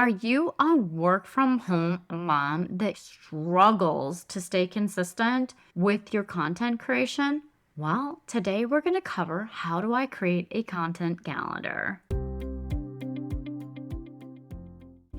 Are you a work from home mom that struggles to stay consistent with your content creation? Well, today we're going to cover how do I create a content calendar.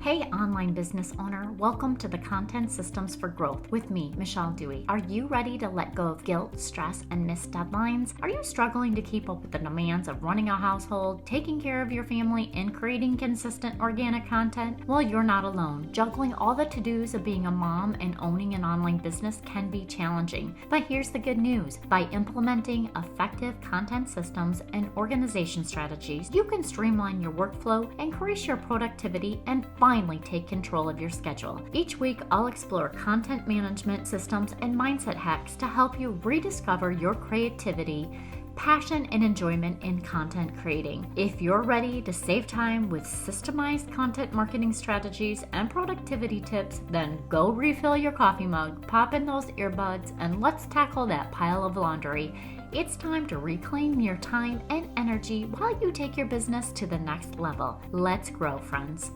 Hey, online business owner, welcome to the Content Systems for Growth with me, Michelle Dewey. Are you ready to let go of guilt, stress, and missed deadlines? Are you struggling to keep up with the demands of running a household, taking care of your family, and creating consistent organic content? Well, you're not alone. Juggling all the to-dos of being a mom and owning an online business can be challenging. But here's the good news. By implementing effective content systems and organization strategies, you can streamline your workflow, increase your productivity, and finally take control of your schedule. Each week, I'll explore content management systems and mindset hacks to help you rediscover your creativity, passion, and enjoyment in content creating. If you're ready to save time with systemized content marketing strategies and productivity tips, then go refill your coffee mug, pop in those earbuds, and let's tackle that pile of laundry. It's time to reclaim your time and energy while you take your business to the next level. Let's grow, friends.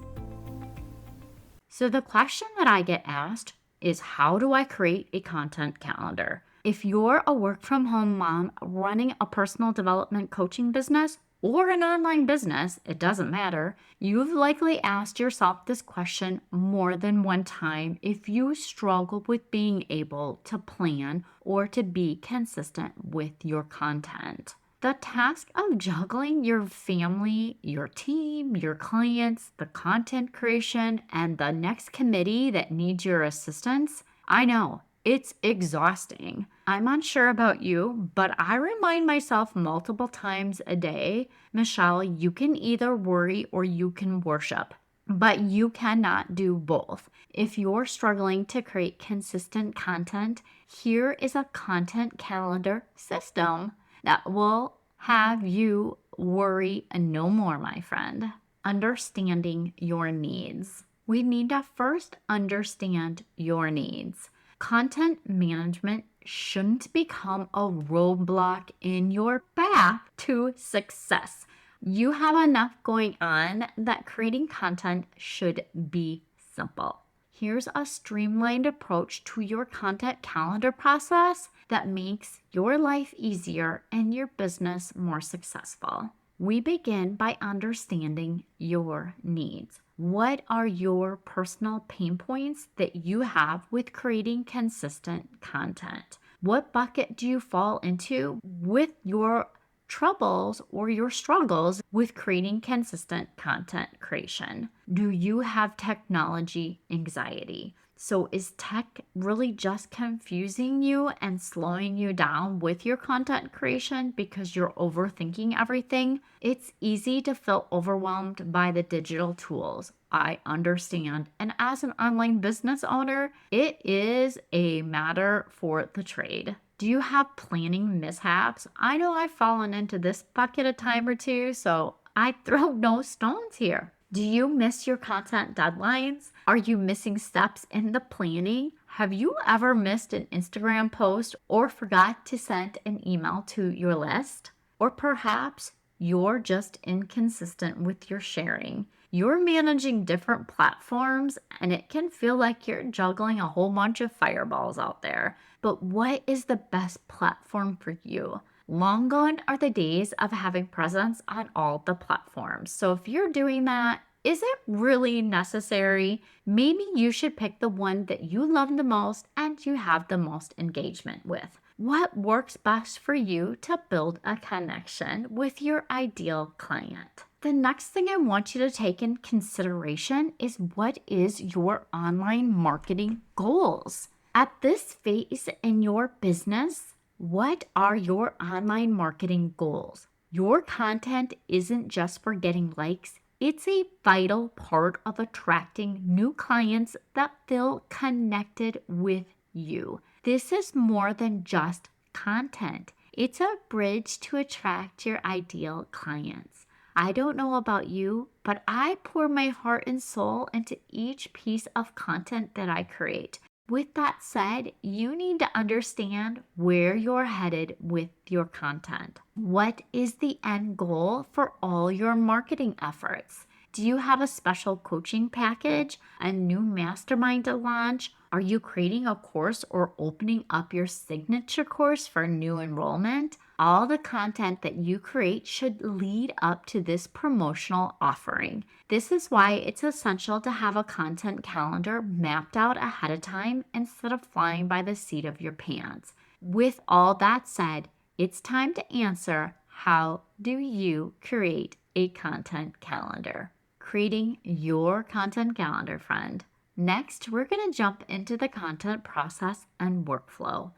So the question that I get asked is, how do I create a content calendar? If you're a work from home mom running a personal development coaching business or an online business, it doesn't matter. You've likely asked yourself this question more than one time if you struggle with being able to plan or to be consistent with your content. The task of juggling your family, your team, your clients, the content creation, and the next committee that needs your assistance, I know, it's exhausting. I'm unsure about you, but I remind myself multiple times a day, Michelle, you can either worry or you can worship, but you cannot do both. If you're struggling to create consistent content, here is a content calendar system that will have you worry no more, my friend. Understanding your needs. We need to first understand your needs. Content management shouldn't become a roadblock in your path to success. You have enough going on that creating content should be simple. Here's a streamlined approach to your content calendar process that makes your life easier and your business more successful. We begin by understanding your needs. What are your personal pain points that you have with creating consistent content? What bucket do you fall into with your troubles or your struggles with creating consistent content creation? Do you have technology anxiety? So is tech really just confusing you and slowing you down with your content creation because you're overthinking everything? It's easy to feel overwhelmed by the digital tools. I understand. And as an online business owner, it is a matter for the trade. Do you have planning mishaps? I know I've fallen into this bucket a time or two, so I throw no stones here. Do you miss your content deadlines? Are you missing steps in the planning? Have you ever missed an Instagram post or forgot to send an email to your list? Or perhaps you're just inconsistent with your sharing. You're managing different platforms and it can feel like you're juggling a whole bunch of fireballs out there. But what is the best platform for you? Long gone are the days of having presence on all the platforms. So if you're doing that, is it really necessary? Maybe you should pick the one that you love the most and you have the most engagement with. What works best for you to build a connection with your ideal client? The next thing I want you to take in consideration is, what is your online marketing goals? At this phase in your business, what are your online marketing goals? Your content isn't just for getting likes. It's a vital part of attracting new clients that feel connected with you. This is more than just content. It's a bridge to attract your ideal clients. I don't know about you, but I pour my heart and soul into each piece of content that I create. With that said, you need to understand where you're headed with your content. What is the end goal for all your marketing efforts? Do you have a special coaching package, a new mastermind to launch? Are you creating a course or opening up your signature course for new enrollment? All the content that you create should lead up to this promotional offering. This is why it's essential to have a content calendar mapped out ahead of time instead of flying by the seat of your pants. With all that said, it's time to answer, how do you create a content calendar? Creating your content calendar, friend. Next, we're going to jump into the content process and workflow.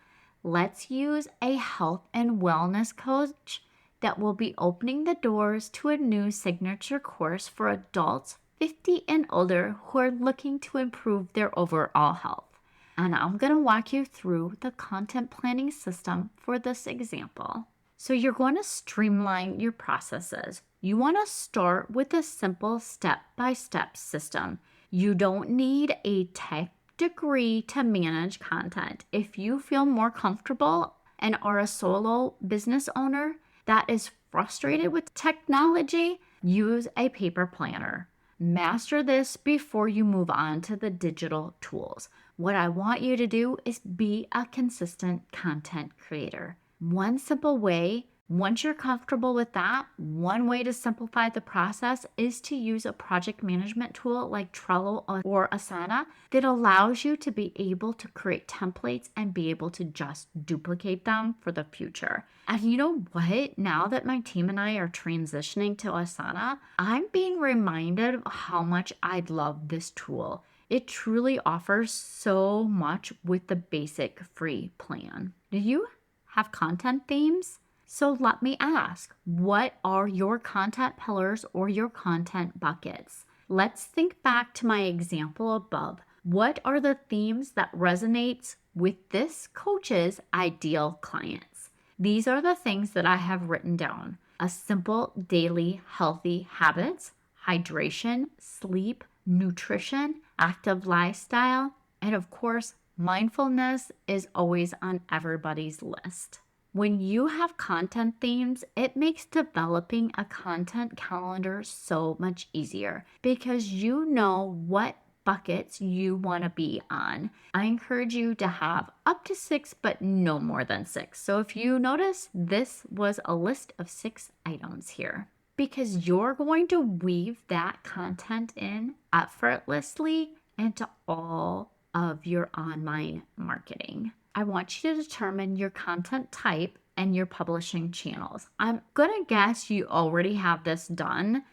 Let's use a health and wellness coach that will be opening the doors to a new signature course for adults 50 and older who are looking to improve their overall health. And I'm going to walk you through the content planning system for this example. So you're going to streamline your processes. You want to start with a simple step-by-step system. You don't need a tech degree to manage content. If you feel more comfortable and are a solo business owner that is frustrated with technology, use a paper planner. Master this before you move on to the digital tools. What I want you to do is be a consistent content creator. One simple way, once you're comfortable with that, one way to simplify the process is to use a project management tool like Trello or Asana that allows you to be able to create templates and be able to just duplicate them for the future. And you know what? Now that my team and I are transitioning to Asana, I'm being reminded of how much I love this tool. It truly offers so much with the basic free plan. Do you have content themes? So let me ask, what are your content pillars or your content buckets? Let's think back to my example above. What are the themes that resonates with this coach's ideal clients? These are the things that I have written down. A simple daily healthy habits, hydration, sleep, nutrition, active lifestyle, and of course, mindfulness is always on everybody's list. When you have content themes, it makes developing a content calendar so much easier because you know what buckets you want to be on. I encourage you to have up to 6, but no more than 6. So if you notice, this was a list of 6 items here because you're going to weave that content in effortlessly into all of your online marketing. I want you to determine your content type and your publishing channels. I'm going to guess you already have this done,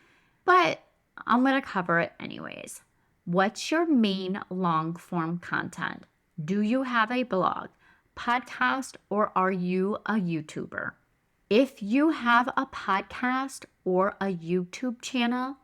but I'm going to cover it anyways. What's your main long form content? Do you have a blog, podcast, or are you a YouTuber? If you have a podcast or a YouTube channel,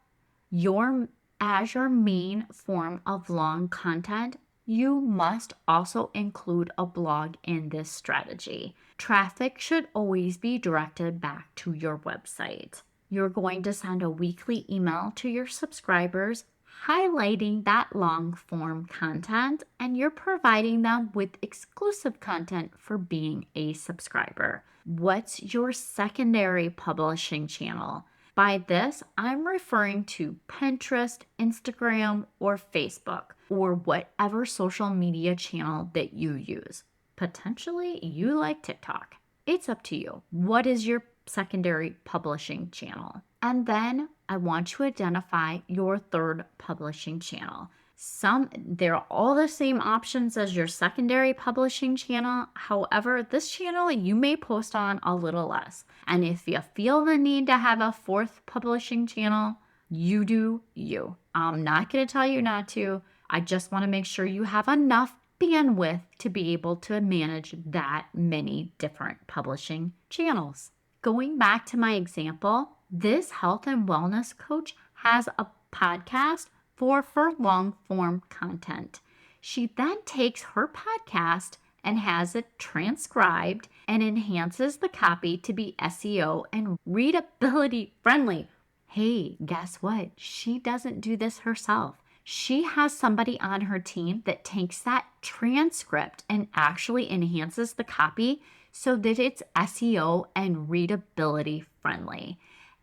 as your main form of long content, you must also include a blog in this strategy. Traffic should always be directed back to your website. You're going to send a weekly email to your subscribers highlighting that long form content, and you're providing them with exclusive content for being a subscriber. What's your secondary publishing channel? By this, I'm referring to Pinterest, Instagram, or Facebook, or whatever social media channel that you use. Potentially, you like TikTok. It's up to you. What is your secondary publishing channel? And then I want you to identify your third publishing channel. They're all the same options as your secondary publishing channel. However, this channel you may post on a little less. And if you feel the need to have a fourth publishing channel, you do you. I'm not going to tell you not to. I just want to make sure you have enough bandwidth to be able to manage that many different publishing channels. Going back to my example, this health and wellness coach has a podcast for long form content. She then takes her podcast and has it transcribed and enhances the copy to be SEO and readability friendly. Hey, guess what? She doesn't do this herself. She has somebody on her team that takes that transcript and actually enhances the copy so that it's SEO and readability friendly.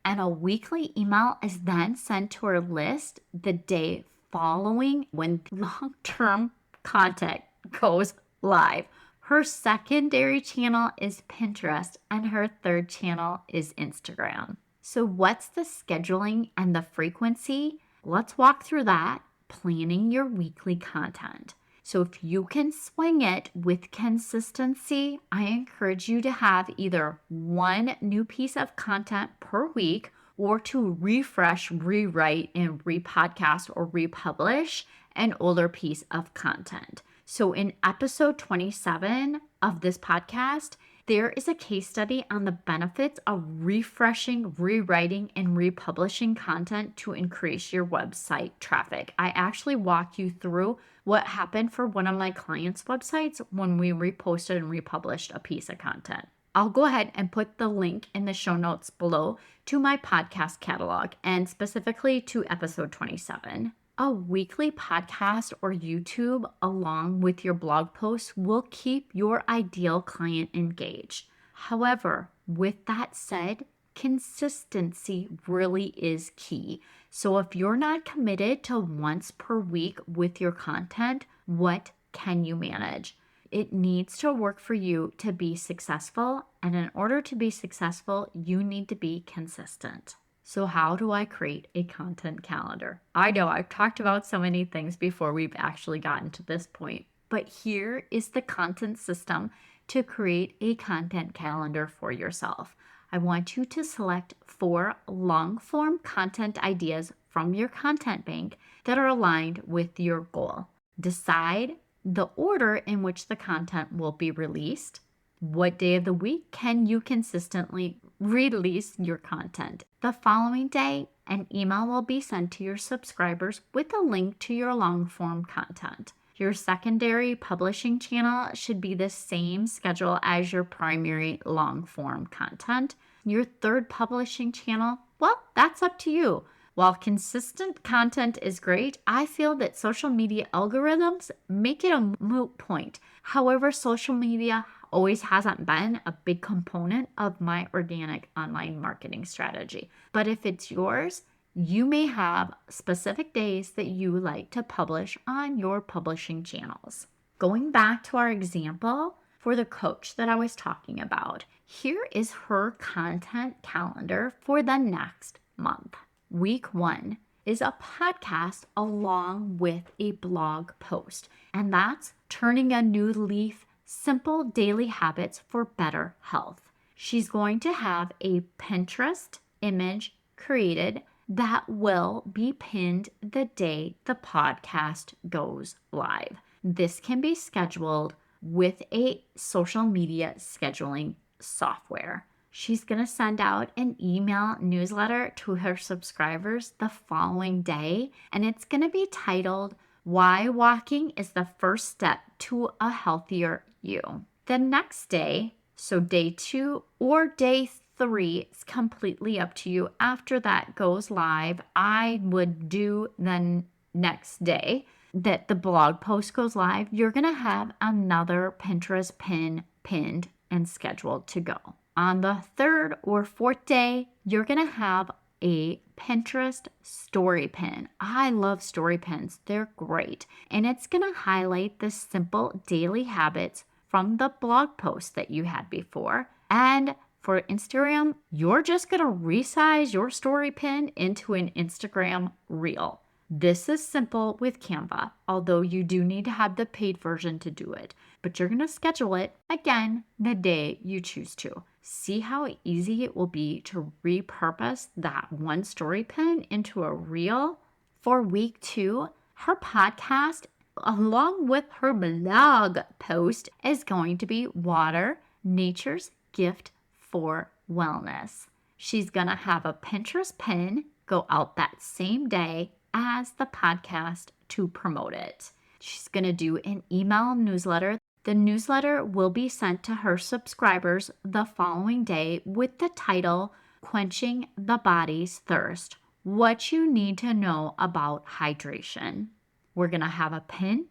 And a weekly email is then sent to her list the day following when long-term content goes live. Her secondary channel is Pinterest and her third channel is Instagram. So what's the scheduling and the frequency? Let's walk through that, planning your weekly content. So if you can swing it with consistency, I encourage you to have either one new piece of content per week or to refresh, rewrite, and repodcast or republish an older piece of content. So in episode 27 of this podcast, there is a case study on the benefits of refreshing, rewriting, and republishing content to increase your website traffic. I actually walk you through what happened for one of my clients' websites when we reposted and republished a piece of content. I'll go ahead and put the link in the show notes below to my podcast catalog and specifically to episode 27. A weekly podcast or YouTube along with your blog posts will keep your ideal client engaged. However, with that said, consistency really is key. So if you're not committed to once per week with your content, what can you manage? It needs to work for you to be successful, and in order to be successful, you need to be consistent. So how do I create a content calendar? I know I've talked about so many things before we've actually gotten to this point, but here is the content system to create a content calendar for yourself. I want you to select 4 long-form content ideas from your content bank that are aligned with your goal. Decide the order in which the content will be released. What day of the week can you consistently release your content? The following day, an email will be sent to your subscribers with a link to your long-form content. Your secondary publishing channel should be the same schedule as your primary long-form content. Your third publishing channel, well, that's up to you. While consistent content is great, I feel that social media algorithms make it a moot point. However, social media always hasn't been a big component of my organic online marketing strategy. But if it's yours, you may have specific days that you like to publish on your publishing channels. Going back to our example for the coach that I was talking about, here is her content calendar for the next month. Week 1 is a podcast along with a blog post, and that's Turning a New Leaf, Simple Daily Habits for Better Health. She's going to have a Pinterest image created that will be pinned the day the podcast goes live. This can be scheduled with a social media scheduling software. She's going to send out an email newsletter to her subscribers the following day, and it's going to be titled, Why Walking is the First Step to a Healthier You. The next day, so day 2 or day 3, it's completely up to you. After that goes live, I would do the next day that the blog post goes live, you're going to have another Pinterest pin pinned and scheduled to go. On the 3rd or 4th day, you're going to have a Pinterest story pin. I love story pins. They're great. And it's going to highlight the simple daily habits from the blog post that you had before. And for Instagram, you're just going to resize your story pin into an Instagram reel. This is simple with Canva, although you do need to have the paid version to do it. But you're going to schedule it, again, the day you choose to. See how easy it will be to repurpose that one story pin into a reel? For week 2, her podcast, along with her blog post, is going to be Water, Nature's Gift for Wellness. She's going to have a Pinterest pin go out that same day as the podcast to promote it. She's going to do an email newsletter. The newsletter will be sent to her subscribers the following day with the title, Quenching the Body's Thirst, What You Need to Know About Hydration. We're going to have a pin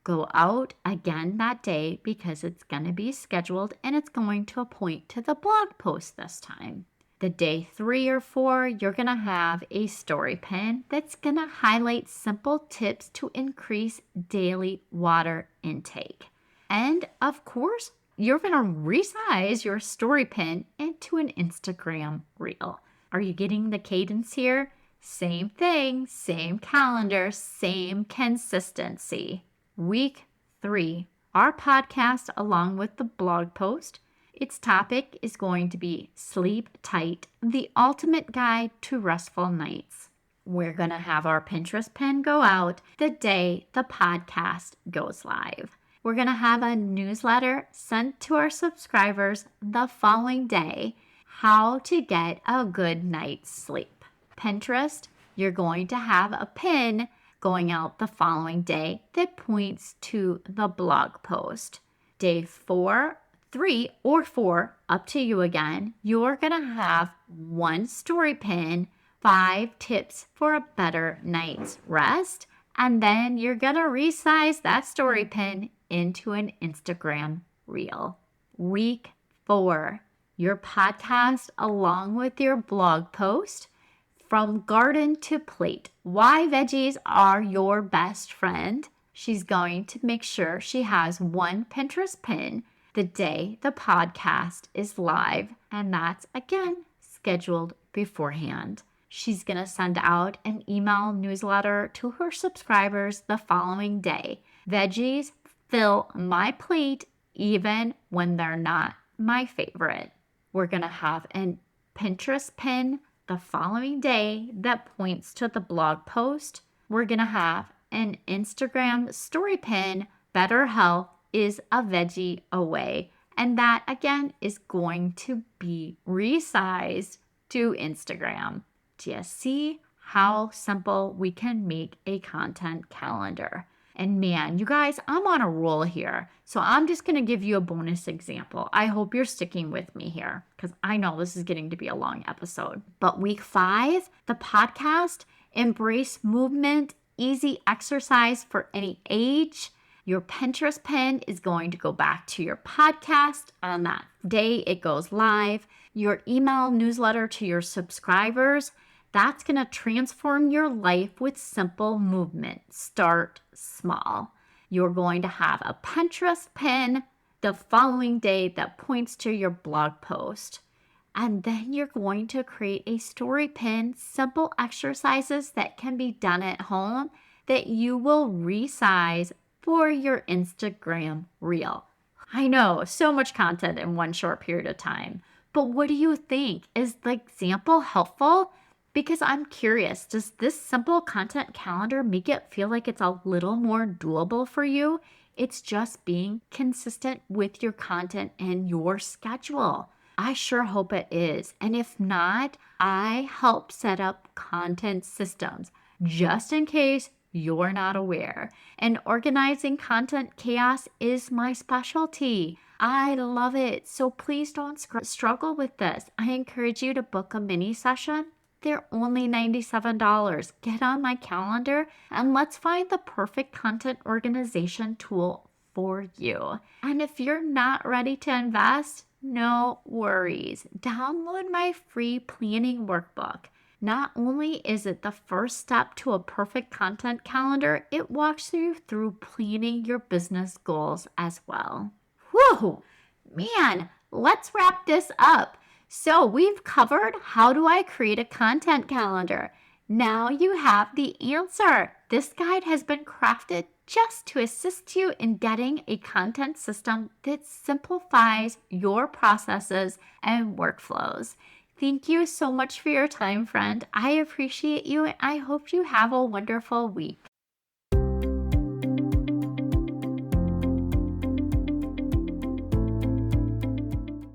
go out again that day because it's going to be scheduled and it's going to point to the blog post this time. The day 3 or 4, you're going to have a story pin that's going to highlight simple tips to increase daily water intake. And of course, you're going to resize your story pin into an Instagram reel. Are you getting the cadence here? Same thing, same calendar, same consistency. Week 3, our podcast along with the blog post. Its topic is going to be Sleep Tight, the ultimate guide to restful nights. We're going to have our Pinterest pin go out the day the podcast goes live. We're going to have a newsletter sent to our subscribers the following day, how to get a good night's sleep. Pinterest, you're going to have a pin going out the following day that points to the blog post. Day 4, 3, or 4, up to you again, you're going to have one story pin, 5 tips for a better night's rest, and then you're going to resize that story pin into an Instagram reel. Week 4, your podcast along with your blog post, from garden to plate, why veggies are your best friend. She's going to make sure she has one Pinterest pin the day the podcast is live, and that's again scheduled beforehand. She's going to send out an email newsletter to her subscribers the following day. Veggies fill my plate even when they're not my favorite. We're going to have a Pinterest pin the following day that points to the blog post. We're going to have an Instagram story pin, Better Health is a Veggie Away. And that again is going to be resized to Instagram. Do you see how simple we can make a content calendar? And man, you guys, I'm on a roll here. So I'm just going to give you a bonus example. I hope you're sticking with me here because I know this is getting to be a long episode. But week 5, the podcast, embrace movement, easy exercise for any age. Your Pinterest pin is going to go back to your podcast on that day it goes live. Your email newsletter to your subscribers, that's going to transform your life with simple movement. Start small. You're going to have a Pinterest pin the following day that points to your blog post. And then you're going to create a story pin, simple exercises that can be done at home that you will resize for your Instagram reel. I know, so much content in one short period of time. But what do you think? Is the example helpful? Because I'm curious, does this simple content calendar make it feel like it's a little more doable for you? It's just being consistent with your content and your schedule. I sure hope it is. And if not, I help set up content systems just in case you're not aware. And organizing content chaos is my specialty. I love it. So please don't struggle with this. I encourage you to book a mini session. They're only $97. Get on my calendar and let's find the perfect content organization tool for you. And if you're not ready to invest, no worries. Download my free planning workbook. Not only is it the first step to a perfect content calendar, it walks you through planning your business goals as well. Whoa, man, let's wrap this up. So we've covered how do I create a content calendar. Now you have the answer. This guide has been crafted just to assist you in getting a content system that simplifies your processes and workflows. Thank you so much for your time, friend. I appreciate you and I hope you have a wonderful week.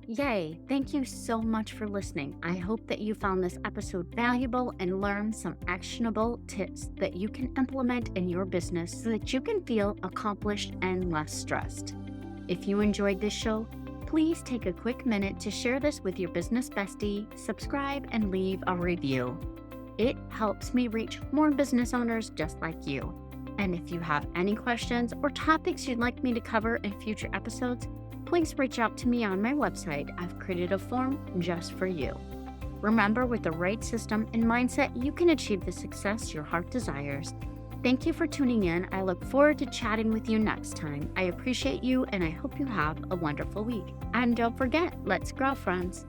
Yay! Thank you so much for listening. I hope that you found this episode valuable and learned some actionable tips that you can implement in your business so that you can feel accomplished and less stressed. If you enjoyed this show, please take a quick minute to share this with your business bestie, subscribe, and leave a review. It helps me reach more business owners just like you. And if you have any questions or topics you'd like me to cover in future episodes, please reach out to me on my website. I've created a form just for you. Remember, with the right system and mindset, you can achieve the success your heart desires. Thank you for tuning in. I look forward to chatting with you next time. I appreciate you and I hope you have a wonderful week. And don't forget, let's grow, friends.